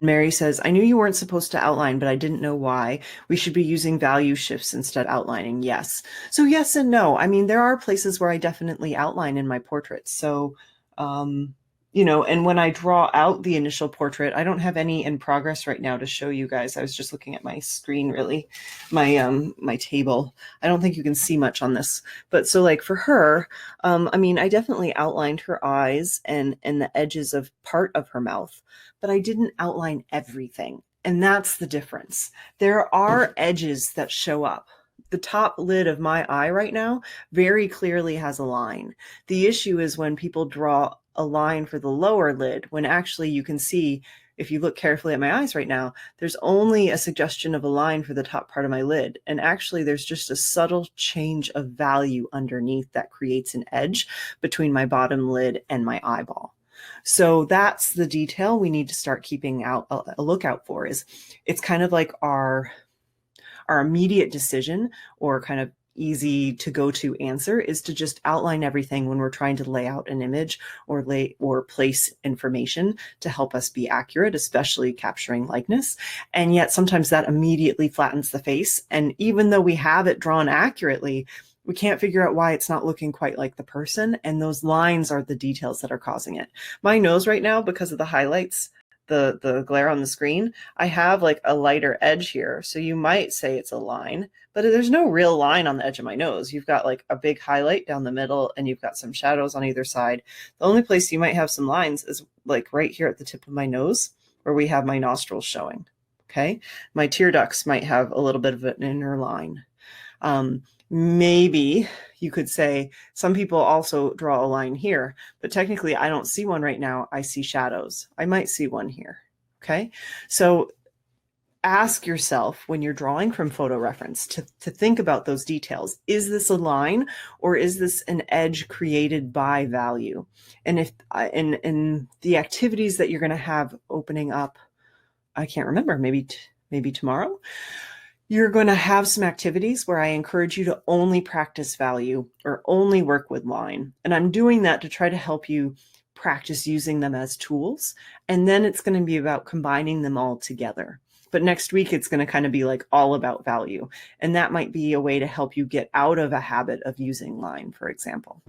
Mary says, I knew you weren't supposed to outline, but I didn't know why. We should be using value shifts instead outlining. Yes. So yes and no. I mean, there are places where I definitely outline in my portraits. So, and when I draw out the initial portrait, I don't have any in progress right now to show you guys. I was just looking at my screen, really, my table. I don't think you can see much on this, but so like for her, I mean, I definitely outlined her eyes and the edges of part of her mouth, but I didn't outline everything. And that's the difference. There are edges that show up. The top lid of my eye right now very clearly has a line. The issue is when people draw a line for the lower lid, when actually you can see, if you look carefully at my eyes right now, there's only a suggestion of a line for the top part of my lid. And actually there's just a subtle change of value underneath that creates an edge between my bottom lid and my eyeball. So that's the detail we need to start keeping out a lookout for. Is it's kind of like our immediate decision, or kind of easy to go to answer, is to just outline everything when we're trying to lay out an image or place information to help us be accurate, especially capturing likeness. And yet sometimes that immediately flattens the face. And even though we have it drawn accurately, we can't figure out why it's not looking quite like the person. And those lines are the details that are causing it. My nose right now, because of the highlights, the glare on the screen, I have like a lighter edge here. So you might say it's a line, but there's no real line on the edge of my nose. You've got like a big highlight down the middle and you've got some shadows on either side. The only place you might have some lines is like right here at the tip of my nose, where we have my nostrils showing. Okay. My tear ducts might have a little bit of an inner line. Maybe you could say some people also draw a line here, but technically I don't see one right now. I see shadows. I might see one here. Okay. So ask yourself when you're drawing from photo reference to think about those details. Is this a line, or is this an edge created by value? And if in the activities that you're going to have opening up, I can't remember, maybe tomorrow, you're going to have some activities where I encourage you to only practice value or only work with line. And I'm doing that to try to help you practice using them as tools. And then it's going to be about combining them all together. But next week, it's going to kind of be like all about value. And that might be a way to help you get out of a habit of using line, for example.